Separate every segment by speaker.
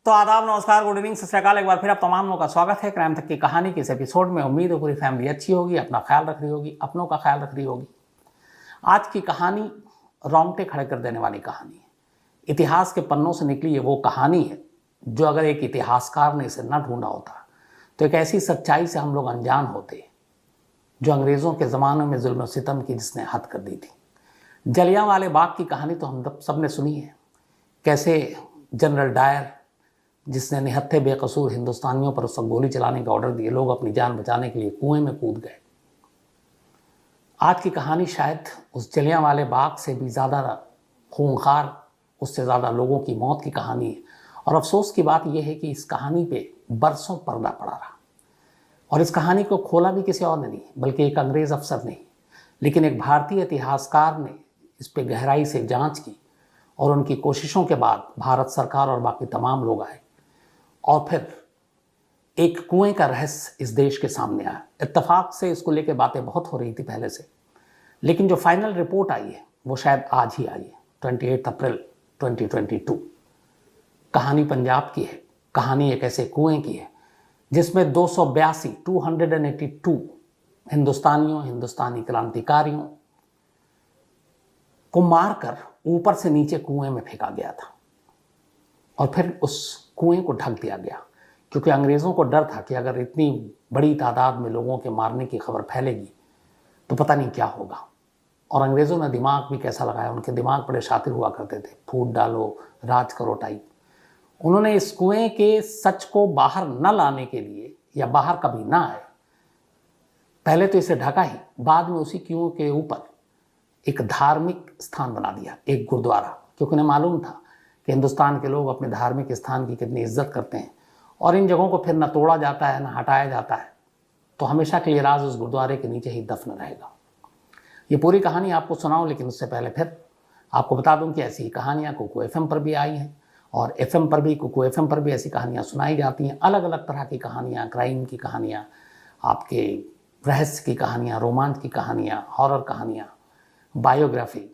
Speaker 1: तो आदाब, नमस्कार, गुड इवनिंग, सत श्री अकाल। एक बार फिर आप तमाम लोगों का स्वागत है क्राइम तक की कहानी के इस एपिसोड में। उम्मीद है पूरी फैमिली अच्छी होगी, अपना ख्याल रख रही होगी, अपनों का ख्याल रख रही होगी। आज की कहानी रोंगटे खड़े कर देने वाली कहानी है। इतिहास के पन्नों से निकली ये वो कहानी है जो अगर एक इतिहासकार ने इसे न ढूंढा होता तो एक ऐसी सच्चाई से हम लोग अनजान होते जो अंग्रेज़ों के ज़माने में जुल्म और सितम की जिसने हद कर दी थी। जलियांवाले बाग की कहानी तो हम सब ने सुनी है, कैसे जनरल डायर जिसने निहत्थे बेकसूर हिंदुस्तानियों पर उस वक्त गोली चलाने का ऑर्डर दिए, लोग अपनी जान बचाने के लिए कुएं में कूद गए। आज की कहानी शायद उस जलियांवाले बाग से भी ज़्यादा खूंखार, उससे ज़्यादा लोगों की मौत की कहानी है। और अफसोस की बात यह है कि इस कहानी पे बरसों पर्दा पड़ा रहा और इस कहानी को खोला भी किसी और ने नहीं, बल्कि एक अंग्रेज़ अफसर ने, लेकिन एक भारतीय इतिहासकार ने इस पर गहराई से जांच की और उनकी कोशिशों के बाद भारत सरकार और बाकी तमाम लोग आए और फिर एक कुएं का रहस्य इस देश के सामने आया। इत्तेफाक से इसको लेकर बातें बहुत हो रही थी पहले से, लेकिन जो फाइनल रिपोर्ट आई है वो शायद आज ही आई है, 28 अप्रैल 2022। कहानी पंजाब की है। कहानी एक ऐसे कुएं की है जिसमें 282 हिंदुस्तानियों, हिंदुस्तानी क्रांतिकारियों को मारकर ऊपर से नीचे कुएं में फेंका गया था और फिर उस कुएं को ढक दिया गया, क्योंकि अंग्रेज़ों को डर था कि अगर इतनी बड़ी तादाद में लोगों के मारने की खबर फैलेगी तो पता नहीं क्या होगा। और अंग्रेज़ों ने दिमाग भी कैसा लगाया, उनके दिमाग बड़े शातिर हुआ करते थे, फूट डालो राज करो टाइप। उन्होंने इस कुएं के सच को बाहर न लाने के लिए, या बाहर कभी ना आए, पहले तो इसे ढका ही, बाद में उसी कुएं के ऊपर एक धार्मिक स्थान बना दिया, एक गुरुद्वारा, क्योंकि उन्हें मालूम था कि हिंदुस्तान के लोग अपने धार्मिक स्थान की कितनी इज्जत करते हैं और इन जगहों को फिर न तोड़ा जाता है न हटाया जाता है, तो हमेशा के लिए राज उस गुरुद्वारे के नीचे ही दफन रहेगा। ये पूरी कहानी आपको सुनाऊं, लेकिन उससे पहले फिर आपको बता दूं कि ऐसी कहानियाँ कुकू FM पर भी आई हैं और FM पर भी, कुकू FM पर भी ऐसी कहानियाँ सुनाई जाती हैं। अलग अलग तरह की कहानियाँ, क्राइम की कहानियाँ, आपके रहस्य की कहानियाँ, रोमांच की कहानियाँ, हॉरर कहानियाँ, बायोग्राफी।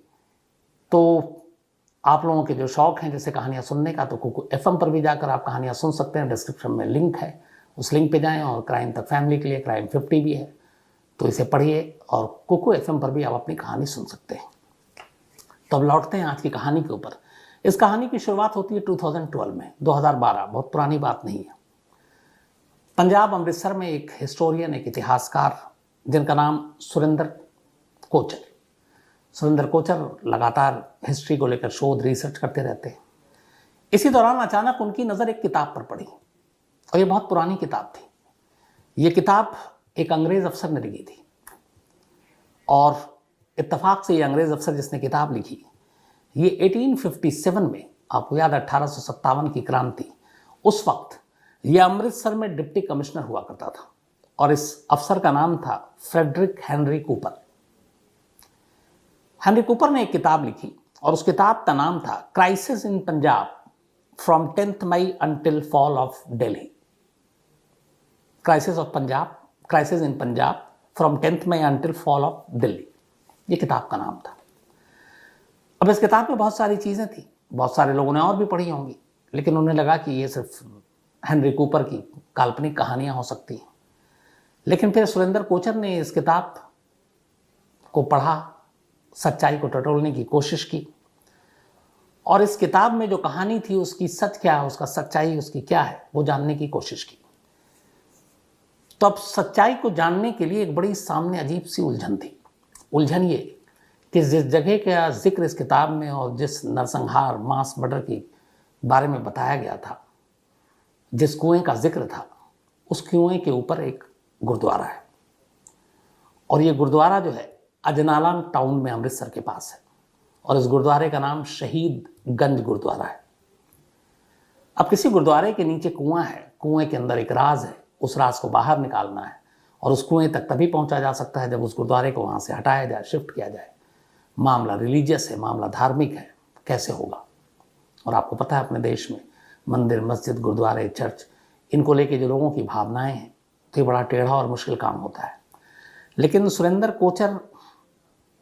Speaker 1: तो आप लोगों के जो शौक हैं जैसे कहानियाँ सुनने का, तो कुकू FM पर भी जाकर आप कहानियाँ सुन सकते हैं। डिस्क्रिप्शन में लिंक है, उस लिंक पे जाएं। और क्राइम तक फैमिली के लिए क्राइम 50 भी है, तो इसे पढ़िए और कुकू FM पर भी आप अपनी कहानी सुन सकते हैं। तो अब लौटते हैं आज की कहानी के ऊपर। इस कहानी की शुरुआत होती है 2012 में, 2012, बहुत पुरानी बात नहीं है। पंजाब अमृतसर में एक हिस्टोरियन, एक इतिहासकार जिनका नाम सुरेंद्र कोचर लगातार हिस्ट्री को लेकर शोध, रिसर्च करते रहते हैं। इसी दौरान अचानक उनकी नज़र एक किताब पर पड़ी और ये बहुत पुरानी किताब थी। ये किताब एक अंग्रेज़ अफसर ने लिखी थी और इत्तेफाक से ये अंग्रेज़ अफसर जिसने किताब लिखी, ये 1857 में, आपको याद 1857 की क्रांति, उस वक्त ये अमृतसर में डिप्टी कमिश्नर हुआ करता था और इस अफसर का नाम था Frederick Henry Cooper. Henry Cooper ने एक किताब लिखी और उस किताब का नाम था crisis in Punjab from 10th May until fall of Delhi. Crisis in Punjab from 10th May until fall of Delhi, ये किताब का नाम था। अब इस किताब में बहुत सारी चीज़ें थी, बहुत सारे लोगों ने और भी पढ़ी होंगी, लेकिन उन्हें लगा कि ये सिर्फ हेनरी कूपर की काल्पनिक कहानियाँ हो सकती हैं। लेकिन फिर सुरेंद्र कोचर ने इस किताब को पढ़ा, सच्चाई को टटोलने की कोशिश की और इस किताब में जो कहानी थी उसकी सच क्या है, उसका सच्चाई उसकी क्या है, वो जानने की कोशिश की। तो अब सच्चाई को जानने के लिए एक बड़ी सामने अजीब सी उलझन थी। उलझन ये कि जिस जगह का जिक्र इस किताब में और जिस नरसंहार, मास मर्डर के बारे में बताया गया था, जिस कुएं का जिक्र था, उस कुएं के ऊपर एक गुरुद्वारा है और ये गुरुद्वारा जो है अजनाला टाउन में अमृतसर के पास है और इस गुरुद्वारे का नाम शहीद गंज गुरुद्वारा है। अब किसी गुरुद्वारे के नीचे कुआं है, कुएं के अंदर एक राज है, उस राज को बाहर निकालना है और उस कुएं तक तभी पहुंचा जा सकता है जब उस गुरुद्वारे को वहां से हटाया जाए, शिफ्ट किया जाए। मामला रिलीजियस है, मामला धार्मिक है, कैसे होगा? और आपको पता है अपने देश में मंदिर, मस्जिद, गुरुद्वारे, चर्च, इनको लेके जो लोगों की भावनाएं हैं, तो ये बड़ा टेढ़ा और मुश्किल काम होता है। लेकिन सुरेंद्र कोचर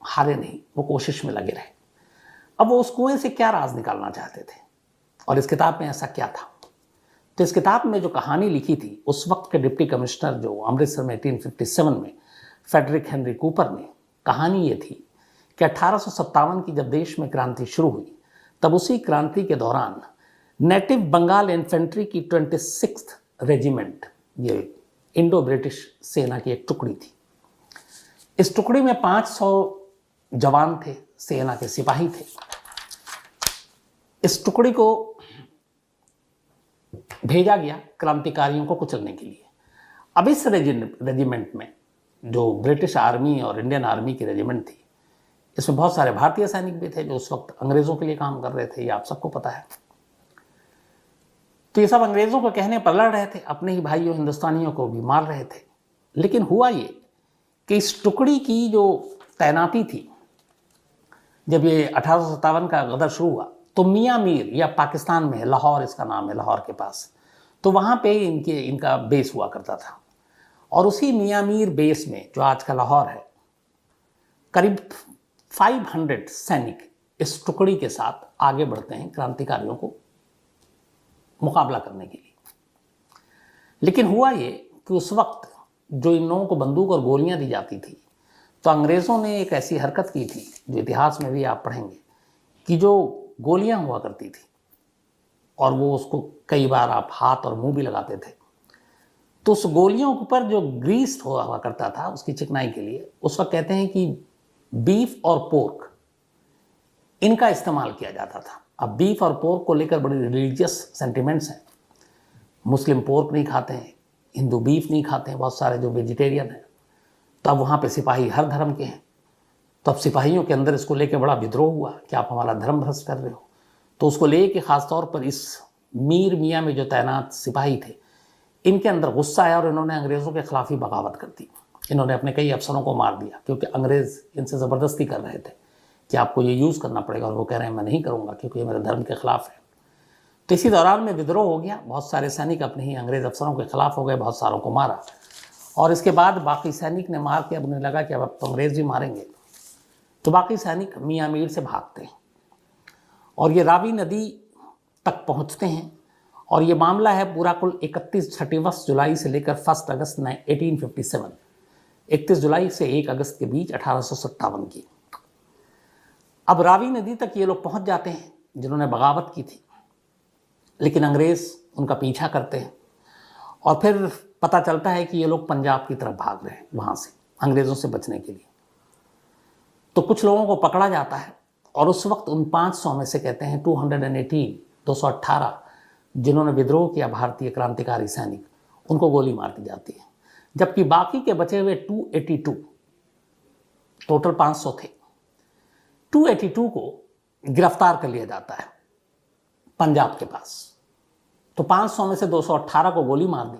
Speaker 1: हारे नहीं, वो कोशिश में लगे रहे। अब वो उस कुएं से क्या राज निकालना चाहते थे और इस किताब में ऐसा क्या था? तो इस किताब में जो कहानी लिखी थी उस वक्त के डिप्टी कमिश्नर जो अमृतसर में 1857 में फेडरिक हेनरी कूपर ने, कहानी ये थी कि 1857 की जब देश में क्रांति शुरू हुई तब उसी क्रांति के दौरान नेटिव बंगाल इन्फेंट्री की 26th रेजिमेंट, ये इंडो ब्रिटिश सेना की एक टुकड़ी थी। इस टुकड़ी में 500 जवान थे, सेना के सिपाही थे। इस टुकड़ी को भेजा गया क्रांतिकारियों को कुचलने के लिए। अब इस रेजिमेंट में जो ब्रिटिश आर्मी और इंडियन आर्मी की रेजिमेंट थी, इसमें बहुत सारे भारतीय सैनिक भी थे जो उस वक्त अंग्रेजों के लिए काम कर रहे थे, ये आप सबको पता है। तो ये सब अंग्रेजों के कहने पर लड़ रहे थे, अपने ही भाइयों हिंदुस्तानियों को भी मार रहे थे। लेकिन हुआ ये कि इस टुकड़ी की जो तैनाती थी, जब ये 1857 का गदर शुरू हुआ तो मियाँ मीर, या पाकिस्तान में लाहौर इसका नाम है, लाहौर के पास, तो वहाँ पे इनका बेस हुआ करता था। और उसी मियाँ मीर बेस में, जो आज का लाहौर है, करीब 500 सैनिक इस टुकड़ी के साथ आगे बढ़ते हैं क्रांतिकारियों को मुकाबला करने के लिए। लेकिन हुआ ये कि उस वक्त जो इन लोगों को बंदूक और गोलियां दी जाती थी, तो अंग्रेज़ों ने एक ऐसी हरकत की थी जो इतिहास में भी आप पढ़ेंगे, कि जो गोलियां हुआ करती थी और वो उसको कई बार आप हाथ और मुंह भी लगाते थे, तो उस गोलियों के ऊपर जो ग्रीस हुआ करता था उसकी चिकनाई के लिए, उस वक्त कहते हैं कि बीफ और पोर्क इनका इस्तेमाल किया जाता था। अब बीफ और पोर्क को लेकर बड़ी रिलीजियस सेंटिमेंट्स हैं। मुस्लिम पोर्क नहीं खाते हैं, हिंदू बीफ नहीं खाते हैं, बहुत सारे जो वेजिटेरियन हैं। तो अब वहाँ पे सिपाही हर धर्म के हैं, तो अब सिपाहियों के अंदर इसको लेके बड़ा विद्रोह हुआ कि आप हमारा धर्म भ्रष्ट कर रहे हो। तो उसको लेके ख़ासतौर पर इस मीर मियाँ में जो तैनात सिपाही थे, इनके अंदर गुस्सा आया और इन्होंने अंग्रेज़ों के खिलाफ ही बगावत कर दी। इन्होंने अपने कई अफसरों को मार दिया, क्योंकि अंग्रेज़ इनसे ज़बरदस्ती कर रहे थे कि आपको ये यूज़ करना पड़ेगा, और वो कह रहे हैं मैं नहीं करूँगा क्योंकि ये मेरे धर्म के खिलाफ है। तो इसी दौरान में विद्रोह हो गया, बहुत सारे सैनिक अपने ही अंग्रेज़ अफसरों के खिलाफ हो गए, बहुत सारों को मारा। और इसके बाद बाकी सैनिक ने मार के, अब उन्हें लगा कि अब तो अंग्रेज़ भी मारेंगे, तो बाकी सैनिक मियाँ मीर से भागते हैं और ये रावी नदी तक पहुँचते हैं। और ये मामला है पूरा कुल 31 जुलाई से लेकर 1 अगस्त 1857, 31 जुलाई से 1 अगस्त के बीच 1857 की। अब रावी नदी तक ये लोग पहुंच जाते हैं जिन्होंने बगावत की थी, लेकिन अंग्रेज़ उनका पीछा करते हैं और फिर पता चलता है कि ये लोग पंजाब की तरफ भाग रहे हैं वहाँ से अंग्रेज़ों से बचने के लिए। तो कुछ लोगों को पकड़ा जाता है और उस वक्त उन 500 में से कहते हैं 218 जिन्होंने विद्रोह किया, भारतीय क्रांतिकारी सैनिक, उनको गोली मार दी जाती है। जबकि बाकी के बचे हुए 282, टोटल 500 थे, 282 को गिरफ्तार कर लिया जाता है पंजाब के पास। तो 500 में से 218 को गोली मार दी,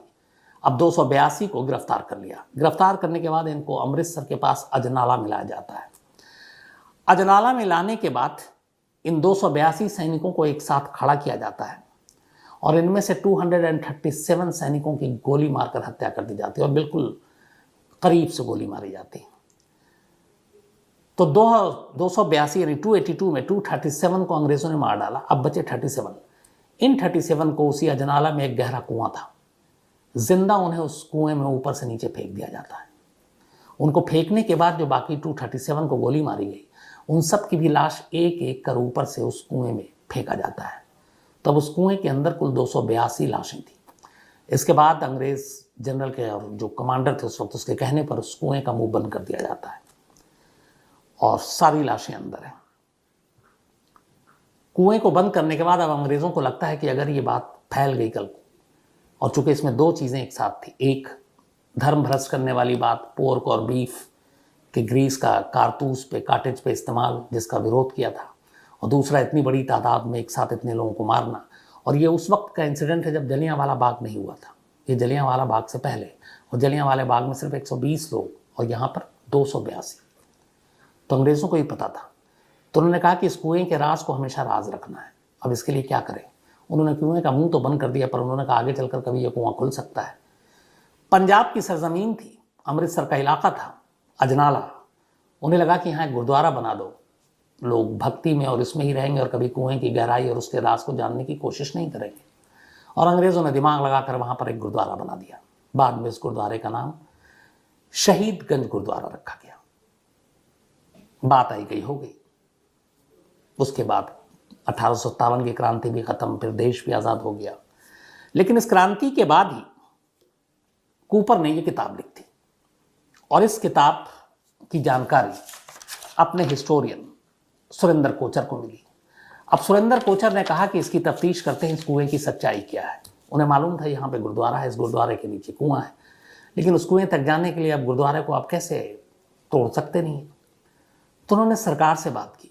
Speaker 1: अब 282 को गिरफ्तार कर लिया। गिरफ्तार करने के बाद इनको अमृतसर के पास अजनाला में लाया जाता है। अजनाला में लाने के बाद इन 282 सैनिकों को एक साथ खड़ा किया जाता है और इनमें से 237 सैनिकों की गोली मारकर हत्या कर दी जाती है और बिल्कुल करीब से गोली मारी जाती है। तो 282 यानी 282 में 237 को अंग्रेज़ों ने मार डाला, अब बचे 37। इन 37 को उसी अजनाला में एक गहरा कुआं था, जिंदा उन्हें उस कुएं में ऊपर से नीचे फेंक दिया जाता है। उनको फेंकने के बाद जो बाकी 237 को गोली मारी गई, उन सब की भी लाश एक एक कर ऊपर से उस कुएं में फेंका जाता है। तब उस कुएं के अंदर कुल 282 लाशें थी। इसके बाद अंग्रेज़ जनरल के और जो कमांडर थे उस वक्त, उसके कहने पर उस कुएं का मुंह बंद कर दिया जाता है और सारी लाशें अंदर हैं। कुएं को बंद करने के बाद अब अंग्रेज़ों को लगता है कि अगर ये बात फैल गई कल को, और चूंकि इसमें दो चीज़ें एक साथ थी, एक धर्म भ्रष्ट करने वाली बात, पोर्क और बीफ के ग्रीस का कारतूस पे, काटेज पे इस्तेमाल जिसका विरोध किया था, और दूसरा इतनी बड़ी तादाद में एक साथ इतने लोगों को मारना। और ये उस वक्त का इंसिडेंट है जब जलियांवाला बाग नहीं हुआ था, ये जलियांवाला बाग से पहले, और जलियांवाला बाग में सिर्फ 120 लोग और यहाँ पर 282। तो अंग्रेज़ों को ही पता था, तो उन्होंने कहा कि इस कुएं के राज को हमेशा राज रखना है। अब इसके लिए क्या करें? उन्होंने कुएं का मुंह तो बंद कर दिया, पर उन्होंने कहा आगे चलकर कभी ये कुआं खुल सकता है। पंजाब की सरजमीन थी, अमृतसर का इलाका था, अजनाला। उन्हें लगा कि यहाँ एक गुरुद्वारा बना दो, लोग भक्ति में और इसमें ही रहेंगे और कभी कुएं की गहराई और उसके राज को जानने की कोशिश नहीं करेंगे। और अंग्रेज़ों ने दिमाग लगाकर वहाँ पर एक गुरुद्वारा बना दिया। बाद में इस गुरुद्वारे का नाम शहीदगंज गुरुद्वारा रखा गया। बात आई गई हो गई। उसके बाद 1857 की क्रांति भी खत्म, फिर देश भी आज़ाद हो गया। लेकिन इस क्रांति के बाद ही कूपर ने ये किताब लिखी और इस किताब की जानकारी अपने हिस्टोरियन सुरेंद्र कोचर को मिली। अब सुरेंद्र कोचर ने कहा कि इसकी तफ्तीश करते हैं, इस कुएं की सच्चाई क्या है। उन्हें मालूम था यहाँ पे गुरुद्वारा है, इस गुरुद्वारे के नीचे कुआं है, लेकिन उस कुएं तक जाने के लिए अब गुरुद्वारे को आप कैसे तोड़ सकते नहीं। तो उन्होंने सरकार से बात की,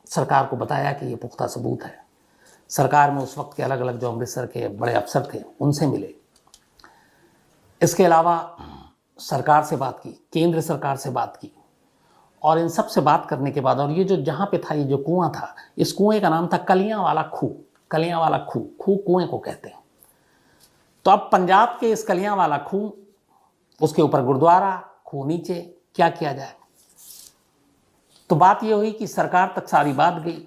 Speaker 1: सरकार को बताया कि ये पुख्ता सबूत है। सरकार में उस वक्त के अलग अलग जो अमृतसर के बड़े अफसर थे उनसे मिले। इसके अलावा सरकार से बात की, केंद्र सरकार से बात की, और इन सब से बात करने के बाद, और ये जो जहाँ पे था, ये जो कुआं था, इस कुएं का नाम था कलियां वाला खूह। कलियां वाला खूह, खूह कुएं को कहते हैं। तो अब पंजाब के इस कलियां वाला खूह, उसके ऊपर गुरुद्वारा, खूह नीचे, क्या किया जाए। तो बात ये हुई कि सरकार तक सारी बात गई।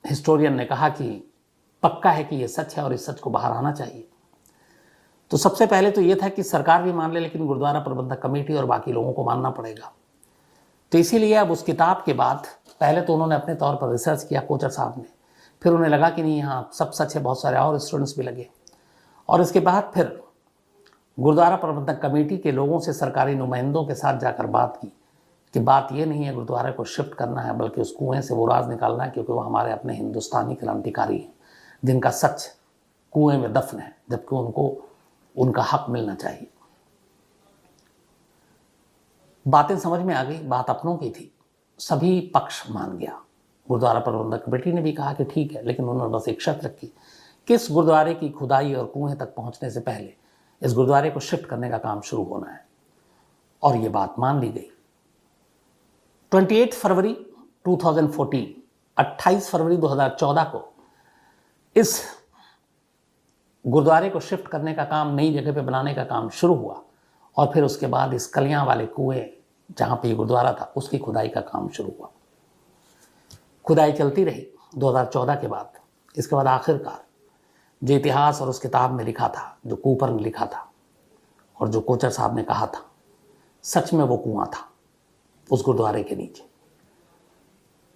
Speaker 1: हिस्टोरियन ने कहा कि पक्का है कि ये सच है और इस सच को बाहर आना चाहिए। तो सबसे पहले तो ये था कि सरकार भी मान ले, लेकिन गुरुद्वारा प्रबंधक कमेटी और बाकी लोगों को मानना पड़ेगा। तो इसीलिए अब उस किताब के बाद पहले तो उन्होंने अपने तौर पर रिसर्च किया कोचर साहब ने, फिर उन्हें लगा कि नहीं, हाँ सब सच है, बहुत सारे और स्टूडेंट्स भी लगे, और इसके बाद फिर गुरुद्वारा प्रबंधक कमेटी के लोगों से सरकारी नुमाइंदों के साथ जाकर बात की कि बात ये नहीं है गुरुद्वारे को शिफ्ट करना है, बल्कि उस कुएं से वो राज निकालना है, क्योंकि वो हमारे अपने हिंदुस्तानी क्रांतिकारी हैं जिनका सच कुएं में दफन है, जबकि उनको उनका हक मिलना चाहिए। बातें समझ में आ गई, बात अपनों की थी, सभी पक्ष मान गया। गुरुद्वारा प्रबंधक कमेटी ने भी कहा कि ठीक है, लेकिन उन्होंने बस एक शर्त रखी कि इस गुरुद्वारे की खुदाई और कुएं तक पहुंचने से पहले इस गुरुद्वारे को शिफ्ट करने का काम शुरू होना है, और ये बात मान ली गई। 28 फरवरी 2014, 28 फरवरी 2014 को इस गुरुद्वारे को शिफ्ट करने का काम, नई जगह पे बनाने का काम शुरू हुआ, और फिर उसके बाद इस कलियां वाले कुएं जहाँ पे ये गुरुद्वारा था उसकी खुदाई का काम शुरू हुआ। खुदाई चलती रही 2014 के बाद। इसके बाद आखिरकार जो इतिहास और उस किताब में लिखा था, जो कूपर ने लिखा था और जो कोचर साहब ने कहा था, सच में वो कुआं था उस गुरुद्वारे के नीचे।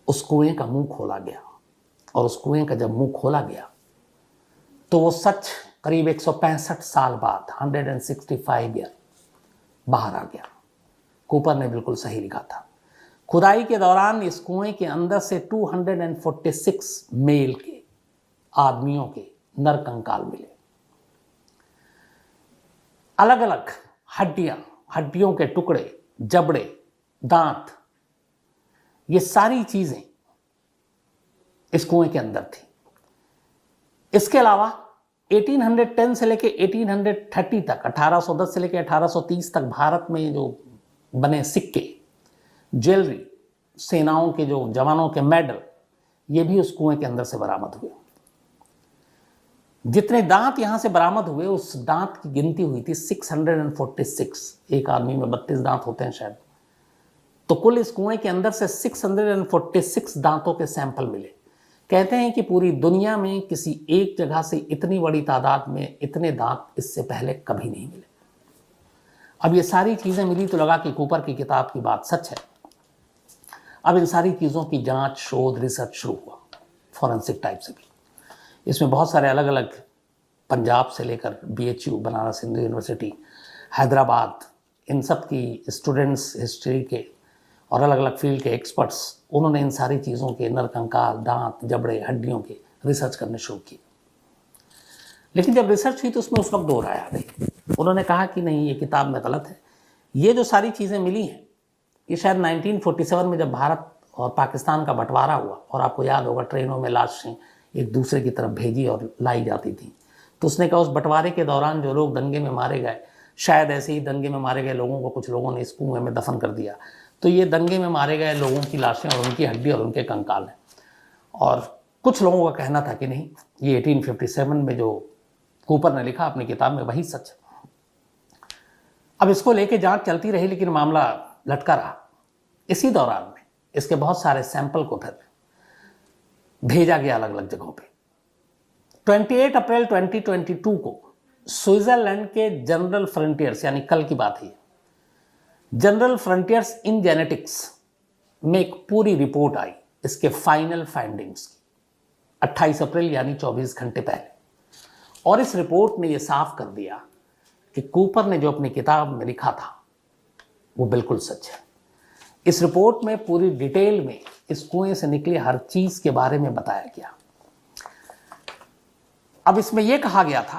Speaker 1: उस कुएं का मुंह खोला गया, और उस कुएं का जब मुंह खोला गया तो वो सच करीब 165 साल बाद, 165 ईयर, बाहर आ गया। कूपर ने बिल्कुल सही लिखा था। खुदाई के दौरान इस कुएं के अंदर से 246 मेल के आदमियों के नर कंकाल मिले। अलग अलग हड्डियां, हड्डियों के टुकड़े, जबड़े, दांत, ये सारी चीजें इस कुएं के अंदर थी। इसके अलावा 1810 से लेकर 1830 तक, 1810 से लेकर 1830 तक भारत में जो बने सिक्के, ज्वेलरी, सेनाओं के जो जवानों के मेडल, ये भी उस कुएं के अंदर से बरामद हुए। जितने दांत यहां से बरामद हुए, उस दांत की गिनती हुई थी 646। एक आदमी में 32 दांत होते हैं शायद। तो कुल इस कुएं के अंदर से 646 दांतों के सैंपल मिले। कहते हैं कि पूरी दुनिया में किसी एक जगह से इतनी बड़ी तादाद में इतने दांत इससे पहले कभी नहीं मिले। अब ये सारी चीजें मिली तो लगा कि कूपर की किताब की बात सच है। अब इन सारी चीजों की जांच, शोध, रिसर्च शुरू हुआ, फॉरेंसिक टाइप से भी। इसमें बहुत सारे अलग अलग, पंजाब से लेकर BHU, बनारस हिंदू यूनिवर्सिटी, हैदराबाद, इन सब की स्टूडेंट्स, हिस्ट्री के और अलग अलग फील्ड के एक्सपर्ट्स, उन्होंने इन सारी चीज़ों के नरकंकाल, दांत, जबड़े, हड्डियों के रिसर्च करने शुरू की। लेकिन जब रिसर्च हुई तो उसमें उस वक्त दो राय आ गई। उन्होंने कहा कि नहीं, ये किताब में गलत है। ये जो सारी चीज़ें मिली हैं, ये शायद 1947 में जब भारत और पाकिस्तान का बंटवारा हुआ, और आपको याद होगा ट्रेनों में लाशें एक दूसरे की तरफ भेजी और लाई जाती थी, तो उसने कहा उस बंटवारे के दौरान जो लोग दंगे में मारे गए, शायद ऐसे ही दंगे में मारे गए लोगों को कुछ लोगों ने इस कुएं में दफन कर दिया। तो ये दंगे में मारे गए लोगों की लाशें और उनकी हड्डी और उनके कंकाल हैं। और कुछ लोगों का कहना था कि नहीं, ये 1857 में जो कूपर ने लिखा अपनी किताब में वही सच है। अब इसको लेके जांच चलती रही, लेकिन मामला लटका रहा। इसी दौरान में इसके बहुत सारे सैंपल को फिर भेजा गया अलग अलग जगहों पे, 28 अप्रैल 2022 को स्विट्जरलैंड के जनरल फ्रंटियर्स, यानी कल की बात है, जनरल फ्रंटियर्स इन जेनेटिक्स में एक पूरी रिपोर्ट आई इसके फाइनल फाइंडिंग्स की, 28 अप्रैल यानी 24 घंटे पहले। और इस रिपोर्ट ने यह साफ कर दिया कि कूपर ने जो अपनी किताब में लिखा था वो बिल्कुल सच है। इस रिपोर्ट में पूरी डिटेल में इस कुएं से निकली हर चीज के बारे में बताया गया। अब इसमें यह कहा गया था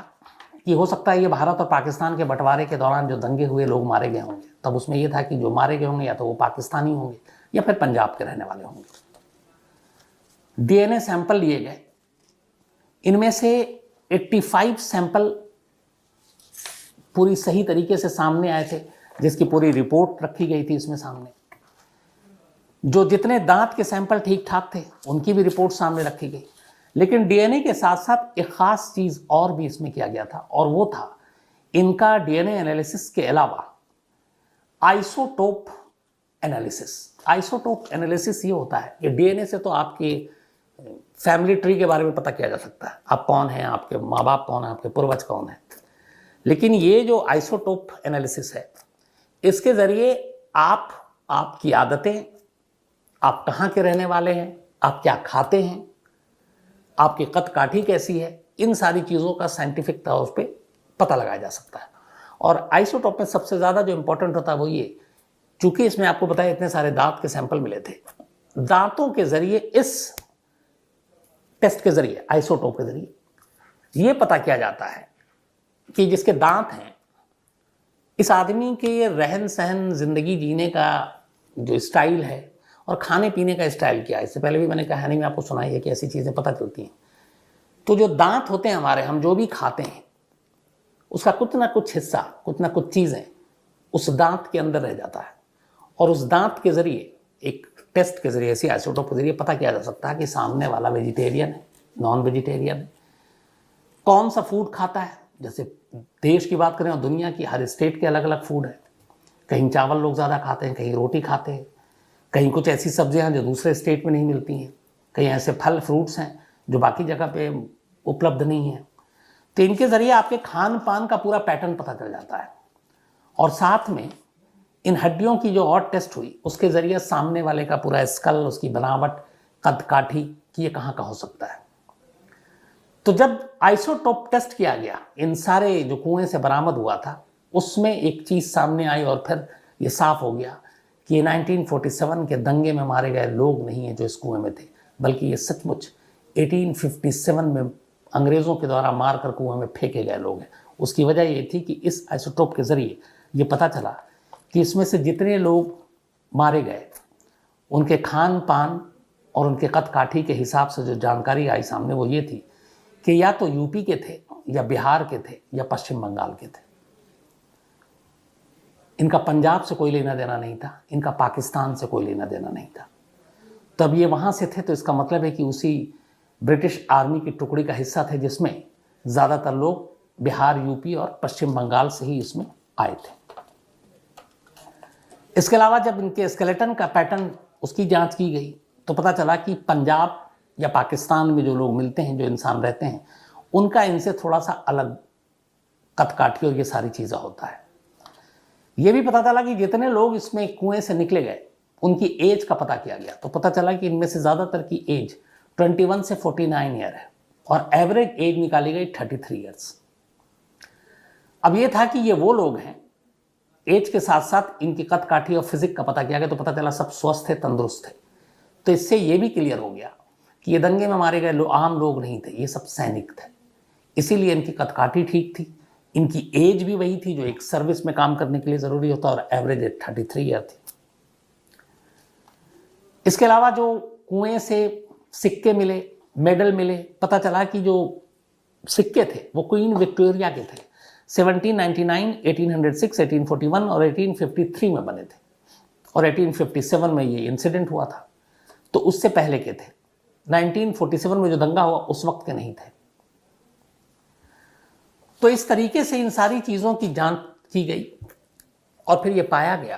Speaker 1: कि हो सकता है ये भारत और पाकिस्तान के बंटवारे के दौरान जो दंगे हुए लोग मारे गए होंगे, तब उसमें यह था कि जो मारे गए होंगे या तो वो पाकिस्तानी होंगे या फिर पंजाब के रहने वाले होंगे। डीएनए सैंपल लिए गए, इनमें से 85 सैंपल पूरी सही तरीके से सामने आए थे, जिसकी पूरी रिपोर्ट रखी गई थी इसमें सामने। जो जितने दांत के सैंपल ठीक ठाक थे उनकी भी रिपोर्ट सामने रखी गई। लेकिन डीएनए के साथ साथ एक खास चीज और भी इसमें किया गया था, और वो था इनका डीएनए एनालिसिस के अलावा आइसोटोप एनालिसिस। आइसोटोप एनालिसिस ये होता है कि डीएनए से तो आपके फैमिली ट्री के बारे में पता किया जा सकता है, आप कौन हैं, आपके माँ बाप कौन है, आपके पूर्वज कौन है। लेकिन ये जो आइसोटोप एनालिसिस है, इसके जरिए आप आपकी आदतें, आप कहाँ के रहने वाले हैं, आप क्या खाते हैं, आपकी कद काठी कैसी है, इन सारी चीज़ों का साइंटिफिक तौर पे पता लगाया जा सकता है। और आइसोटोप में सबसे ज़्यादा जो इंपॉर्टेंट होता है वो ये, चूंकि इसमें आपको बताया इतने सारे दांत के सैंपल मिले थे, दांतों के जरिए, इस टेस्ट के जरिए, आइसोटोप के जरिए ये पता किया जाता है कि जिसके दांत हैं, इस आदमी के रहन सहन, जिंदगी जीने का जो स्टाइल है और खाने पीने का स्टाइल क्या है। इससे पहले भी मैंने कहानी में आपको सुनाई है कि ऐसी चीज़ें पता चलती हैं। तो जो दांत होते हैं हमारे, हम जो भी खाते हैं उसका कुछ ना कुछ हिस्सा, कुछ ना कुछ चीज़ें उस दांत के अंदर रह जाता है, और उस दांत के जरिए, एक टेस्ट के जरिए, ऐसी आइसोटोप के जरिए पता किया जा सकता है कि सामने वाला वेजिटेरियन है, नॉन वेजिटेरियन है, कौन सा फूड खाता है। जैसे देश की बात करें और दुनिया की, हर स्टेट के अलग अलग फूड है। कहीं चावल लोग ज़्यादा खाते हैं, कहीं रोटी खाते हैं, कहीं कुछ ऐसी सब्जियां हैं जो दूसरे स्टेट में नहीं मिलती हैं, कहीं ऐसे फल फ्रूट्स हैं जो बाकी जगह पे उपलब्ध नहीं है। तो इनके ज़रिए आपके खान पान का पूरा पैटर्न पता चल जाता है। और साथ में इन हड्डियों की जो और टेस्ट हुई, उसके ज़रिए सामने वाले का पूरा स्कल, उसकी बनावट, कद काठी कि ये कहाँ का हो सकता है। तो जब आइसोटोप टेस्ट किया गया, इन सारे जो कुएं से बरामद हुआ था, उसमें एक चीज़ सामने आई और फिर ये साफ हो गया कि 1947 के दंगे में मारे गए लोग नहीं हैं जो इस कुएं में थे, बल्कि ये सचमुच 1857 में अंग्रेज़ों के द्वारा मारकर कुएं में फेंके गए लोग हैं। उसकी वजह ये थी कि इस आइसोटोप के ज़रिए ये पता चला कि इसमें से जितने लोग मारे गए, उनके खान पान और उनके कद काठी के हिसाब से जो जानकारी आई सामने, वो ये थी कि या तो यूपी के थे, या बिहार के थे, या पश्चिम बंगाल के थे। इनका पंजाब से कोई लेना देना नहीं था, इनका पाकिस्तान से कोई लेना देना नहीं था। तब ये वहाँ से थे, तो इसका मतलब है कि उसी ब्रिटिश आर्मी की टुकड़ी का हिस्सा थे जिसमें ज़्यादातर लोग बिहार, यूपी और पश्चिम बंगाल से ही इसमें आए थे। इसके अलावा जब इनके स्केलेटन का पैटर्न, उसकी जांच की गई, तो पता चला कि पंजाब या पाकिस्तान में जो लोग मिलते हैं, जो इंसान रहते हैं, उनका इनसे थोड़ा सा अलग कद काठी और ये सारी चीज़ें होता है। ये भी पता चला कि जितने लोग इसमें कुएं से निकले गए, उनकी एज का पता किया गया, तो पता चला कि इनमें से ज़्यादातर की एज 21 से 49 ईयर है, और एवरेज एज निकाली गई 33 ईयर्स। अब ये था कि ये वो लोग हैं, एज के साथ साथ इनकी कद काठी और फिजिक का पता किया गया, तो पता चला सब स्वस्थ थे, तंदुरुस्त थे। तो इससे ये भी क्लियर हो गया कि ये दंगे में मारे गए आम लोग नहीं थे, ये सब सैनिक थे। इसीलिए इनकी कद काठी ठीक थी, इनकी एज भी वही थी जो एक सर्विस में काम करने के लिए ज़रूरी होता, और एवरेज एज 33 ईयर थी। इसके अलावा जो कुएं से सिक्के मिले, मेडल मिले, पता चला कि जो सिक्के थे वो क्वीन विक्टोरिया के थे। 1799, 1806, 1841 और 1853 में बने थे, और 1857 में ये इंसिडेंट हुआ था, तो उससे पहले के थे। 1947 में जो दंगा हुआ उस वक्त के नहीं थे। तो इस तरीके से इन सारी चीज़ों की जांच की गई, और फिर ये पाया गया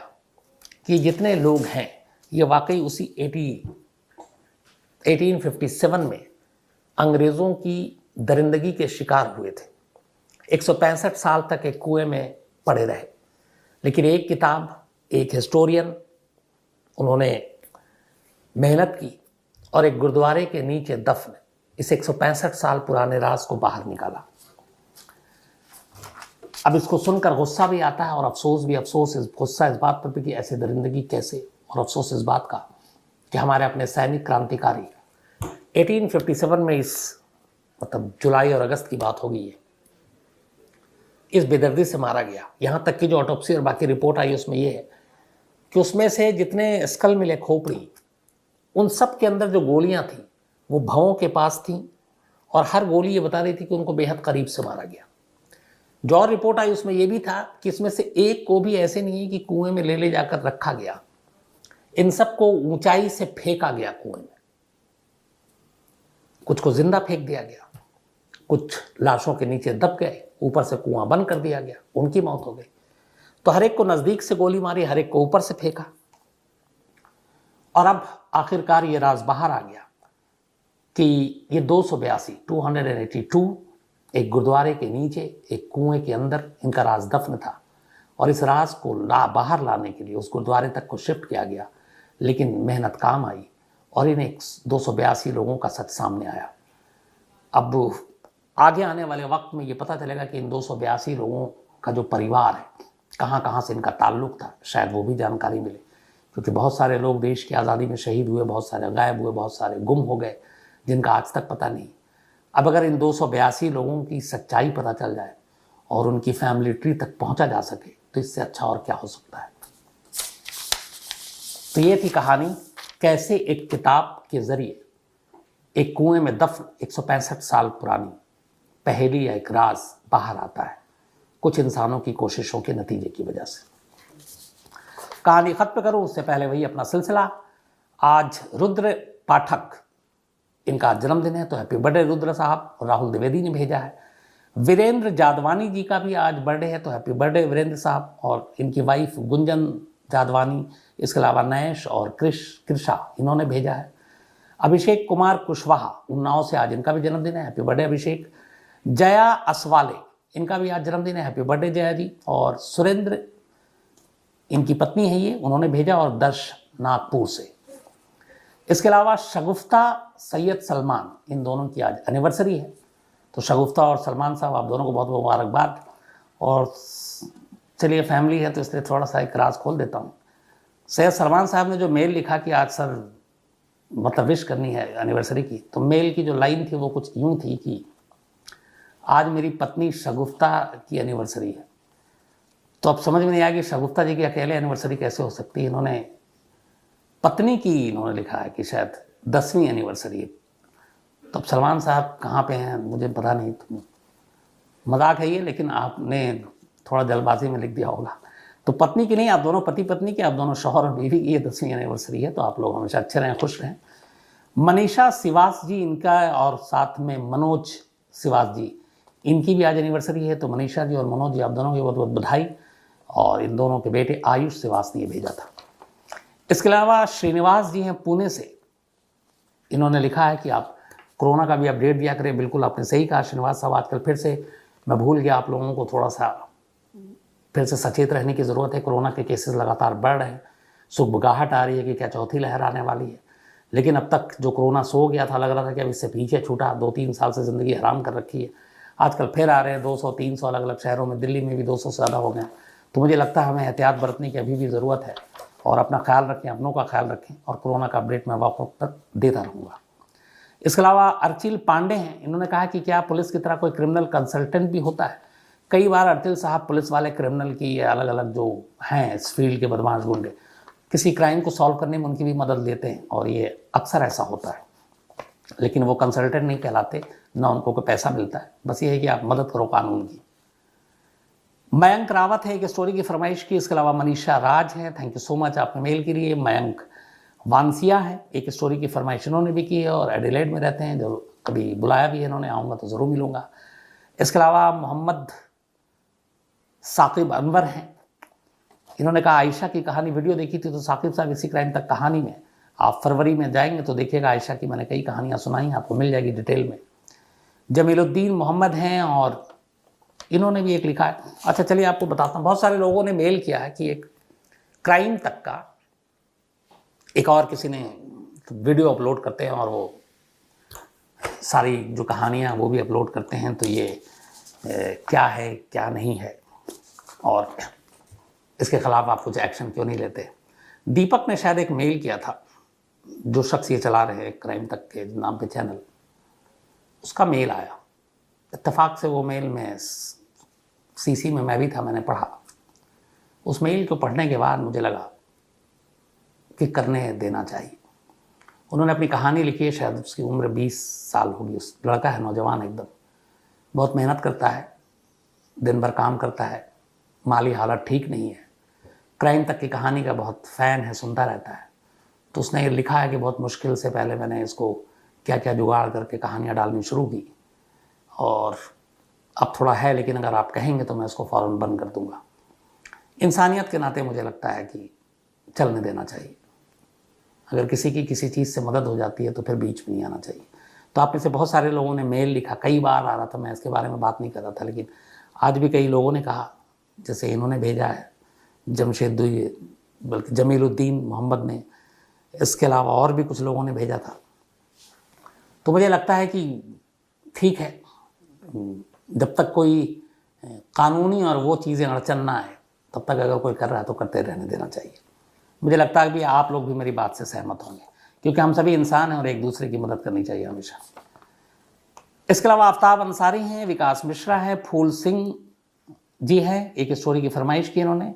Speaker 1: कि जितने लोग हैं ये वाकई उसी 1857 में अंग्रेज़ों की दरिंदगी के शिकार हुए थे। 165 साल तक एक कुएं में पड़े रहे, लेकिन एक किताब, एक हिस्टोरियन, उन्होंने मेहनत की और एक गुरुद्वारे के नीचे दफन इस 165 साल पुराने राज को बाहर निकाला। अब इसको सुनकर गुस्सा भी आता है और अफसोस भी। गुस्सा इस बात पर भी कि ऐसे दरिंदगी कैसे, और अफसोस इस बात का कि हमारे अपने सैनिक क्रांतिकारी 1857 में, इस मतलब जुलाई और अगस्त की बात होगी, ये इस बेदर्दी से मारा गया। यहाँ तक कि जो ऑटोप्सी और बाकी रिपोर्ट आई उसमें ये है कि उसमें से जितने स्कल मिले, खोपड़ी, उन सब के अंदर जो गोलियां थी वो भवों के पास थी और हर गोली ये बता रही थी कि उनको बेहद करीब से मारा गया। जो और रिपोर्ट आई उसमें यह भी था कि इसमें से एक को भी ऐसे नहीं है कि कुएं में ले जाकर रखा गया, इन सब को ऊंचाई से फेंका गया कुएं में। कुछ को जिंदा फेंक दिया गया, कुछ लाशों के नीचे दब गए, ऊपर से कुआं बंद कर दिया गया, उनकी मौत हो गई। तो हर एक को नजदीक से गोली मारी, हर एक को ऊपर से फेंका, और अब आखिरकार ये राज बाहर आ गया कि ये 282 एक गुरुद्वारे के नीचे एक कुएं के अंदर इनका राज दफन था, और इस राज को बाहर लाने के लिए उस गुरुद्वारे तक को शिफ्ट किया गया। लेकिन मेहनत काम आई और इन्हें 282 लोगों का सच सामने आया। अब आगे आने वाले वक्त में ये पता चलेगा कि इन 282 लोगों का जो परिवार है, कहाँ कहाँ से इनका ताल्लुक था, शायद वो भी जानकारी मिले, क्योंकि बहुत सारे लोग देश की आज़ादी में शहीद हुए, बहुत सारे गायब हुए, बहुत सारे गुम हो गए, जिनका आज तक पता नहीं। अब अगर इन 282 लोगों की सच्चाई पता चल जाए और उनकी फैमिली ट्री तक पहुंचा जा सके तो इससे अच्छा और क्या हो सकता है। तो ये थी कहानी, कैसे एक किताब के जरिए एक कुएं में दफन 165 साल पुरानी पहेली या एक राज बाहर आता है, कुछ इंसानों की कोशिशों के नतीजे की वजह से। कहानी खत्म करूं उससे पहले वही अपना सिलसिला। आज रुद्र पाठक, इनका जन्मदिन है, तो हैप्पी बर्थडे रुद्र साहब। और राहुल द्विवेदी ने भेजा है। वीरेंद्र जादवानी जी का भी आज बर्थडे है, तो हैप्पी बर्थडे वीरेंद्र साहब। और इनकी वाइफ गुंजन जादवानी, इसके अलावा नैश और कृषा, इन्होंने भेजा है। अभिषेक कुमार कुशवाहा उन्नाव से आज इनका भी जन्मदिन है, हैप्पी बर्थडे अभिषेक। जया असवाले, इनका भी आज जन्मदिन है, हैप्पी बर्थडे जया जी। और सुरेंद्र, इनकी पत्नी है ये, उन्होंने भेजा। और दर्श नागपुर से। इसके अलावा शगुफ्ता सैयद सलमान, इन दोनों की आज एनिवर्सरी है। तो शगुफ्ता और सलमान साहब, आप दोनों को बहुत बहुत मुबारकबाद। और चलिए फैमिली है तो इसलिए थोड़ा सा एक राज खोल देता हूँ। सैयद सलमान साहब ने जो मेल लिखा कि आज सर मतलब विश करनी है एनिवर्सरी की, तो मेल की जो लाइन थी वो कुछ यूँ थी कि आज मेरी पत्नी शगुफ्ता की एनिवर्सरी है। तो अब समझ में नहीं आया कि शगुफ्ता जी की अकेले एनिवर्सरी कैसे हो सकती है। इन्होंने पत्नी की इन्होंने लिखा है कि शायद 10वीं एनिवर्सरी है। तो अब सलमान साहब कहाँ पे हैं मुझे पता नहीं, तो मजाक है ये, लेकिन आपने थोड़ा जल्दबाजी में लिख दिया होगा। तो पत्नी की नहीं, आप दोनों पति पत्नी की, आप दोनों शौहर और बीवी की ये 10वीं एनिवर्सरी है। तो आप लोग हमेशा अच्छे रहें, खुश रहें। मनीषा सिवास जी इनका, और साथ में मनोज सिवास जी, इनकी भी आज एनिवर्सरी है। तो मनीषा जी और मनोज जी, आप दोनों की बहुत बहुत बधाई। और इन दोनों के बेटे आयुष सिवास ने ये भेजा था। इसके अलावा श्रीनिवास जी हैं पुणे से, इन्होंने लिखा है कि आप कोरोना का भी अपडेट दिया करें। बिल्कुल आपने सही कहा श्रीनिवास साहब, आजकल फिर से मैं भूल गया, आप लोगों को थोड़ा सा फिर से सचेत रहने की ज़रूरत है। कोरोना के केसेस लगातार बढ़ रहे हैं, सुगबुगाहट आ रही है कि क्या चौथी लहर आने वाली है। लेकिन अब तक जो कोरोना सो गया था, लग रहा था कि अब इससे पीछे छूटा, 2-3 साल से ज़िंदगी हराम कर रखी है। आजकल फिर आ रहे हैं 200-300 अलग अलग शहरों में, दिल्ली में भी 200 से ज़्यादा हो गए। तो मुझे लगता है हमें एहतियात बरतने की अभी भी ज़रूरत है, और अपना ख्याल रखें, अपनों का ख्याल रखें। और कोरोना का अपडेट मैं वक्त तक देता रहूँगा। इसके अलावा अर्चिल पांडे हैं, इन्होंने कहा कि क्या पुलिस की तरह कोई क्रिमिनल कंसल्टेंट भी होता है। कई बार अर्चिल साहब पुलिस वाले क्रिमिनल की अलग अलग जो हैं इस फील्ड के बदमाश गुंडे, किसी क्राइम को सॉल्व करने में उनकी भी मदद लेते हैं, और ये अक्सर ऐसा होता है। लेकिन वो कंसल्टेंट नहीं कहलाते, ना उनको कोई पैसा मिलता है, बस ये है कि आप मदद करो कानून की। मयंक रावत है एक स्टोरी की फरमाइश की। इसके अलावा मनीषा राज है, थैंक यू सो मच आपने मेल के लिए। मयंक वानसिया है, एक स्टोरी की फरमाइश इन्होंने भी की है, और एडिलेड में रहते हैं, जो कभी बुलाया भी है इन्होंने, आऊँगा तो ज़रूर मिलूँगा। इसके अलावा मोहम्मद साकिब अनवर हैं, इन्होंने कहा आयशा की कहानी वीडियो देखी थी, तो साकिब साहब इसी क्राइम तक कहानी में आप फरवरी में जाएंगे तो देखिएगा, आयशा की मैंने कई कहानियाँ सुनाई, आपको मिल जाएगी डिटेल में। जमीलुद्दीन मोहम्मद हैं और इन्होंने भी एक लिखा है। अच्छा चलिए आपको बताता हूँ, बहुत सारे लोगों ने मेल किया है कि एक क्राइम तक का एक और किसी ने वीडियो अपलोड करते हैं और वो सारी जो कहानियाँ वो भी अपलोड करते हैं, तो ये क्या है क्या नहीं है और इसके खिलाफ आप कुछ एक्शन क्यों नहीं लेते। दीपक ने शायद एक मेल किया था, जो शख्स ये चला रहे हैं क्राइम तक के नाम पे चैनल, उसका मेल आया। इत्तेफाक से वो मेल में सीसी में मैं भी था, मैंने पढ़ा। उस मेल को पढ़ने के बाद मुझे लगा कि करने देना चाहिए। उन्होंने अपनी कहानी लिखी है, शायद उसकी उम्र 20 साल होगी। उस लड़का है नौजवान एकदम, बहुत मेहनत करता है, दिन भर काम करता है, माली हालत ठीक नहीं है, क्राइम तक की कहानी का बहुत फ़ैन है, सुनता रहता है। तो उसने ये लिखा है कि बहुत मुश्किल से पहले मैंने इसको क्या क्या जुगाड़ करके कहानियाँ डालनी शुरू की और अब थोड़ा है, लेकिन अगर आप कहेंगे तो मैं इसको फ़ौरन बंद कर दूंगा। इंसानियत के नाते मुझे लगता है कि चलने देना चाहिए। अगर किसी की किसी चीज़ से मदद हो जाती है तो फिर बीच में नहीं आना चाहिए। तो आप में से बहुत सारे लोगों ने मेल लिखा, कई बार आ रहा था, मैं इसके बारे में बात नहीं कर रहा था, लेकिन आज भी कई लोगों ने कहा, जैसे इन्होंने भेजा है बल्कि जमीलुद्दीन मोहम्मद ने, इसके अलावा और भी कुछ लोगों ने भेजा था। तो मुझे लगता है कि ठीक है, जब तक कोई कानूनी और वो चीज़ें अड़चन ना आए तब तक अगर कोई कर रहा है तो करते रहने देना चाहिए। मुझे लगता है कि आप लोग भी मेरी बात से सहमत होंगे, क्योंकि हम सभी इंसान हैं और एक दूसरे की मदद करनी चाहिए हमेशा। इसके अलावा आफ्ताब अंसारी हैं, विकास मिश्रा है, फूल सिंह जी हैं, एक स्टोरी की फरमाइश की इन्होंने,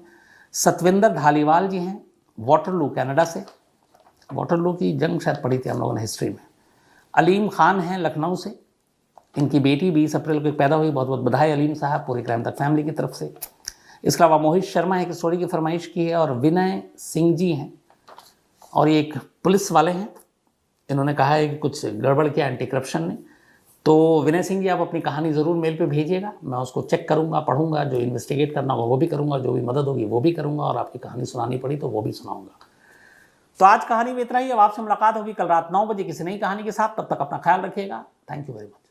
Speaker 1: सतविंदर धालीवाल जी हैं वाटरलू कनाडा से, वाटरलू की जंग शायद पढ़ी थी हम लोगों ने हिस्ट्री में। अलीम खान हैं लखनऊ से, इनकी बेटी 20 अप्रैल को पैदा हुई, बहुत बहुत बधाई अलीम साहब, पूरी क्राइम तक फैमिली की तरफ से। इसके अलावा मोहित शर्मा एक स्टोरी की फरमाइश की है और विनय सिंह जी हैं, और ये एक पुलिस वाले हैं, इन्होंने कहा है कि कुछ गड़बड़ किया एंटी करप्शन ने। तो विनय सिंह जी आप अपनी कहानी ज़रूर मेल पे भेजिएगा, मैं उसको चेक करूँगा, पढ़ूंगा, जो इन्वेस्टिगेट करना होगा वो भी करूँगा, जो भी मदद होगी वो भी करूँगा, और आपकी कहानी सुनानी पड़ी तो वो भी सुनाऊँगा। तो आज कहानी में इतना ही। अब आपसे मुलाकात होगी कल रात 9 बजे किसी नई कहानी के साथ। तब तक अपना ख्याल रखिएगा। Thank you very much.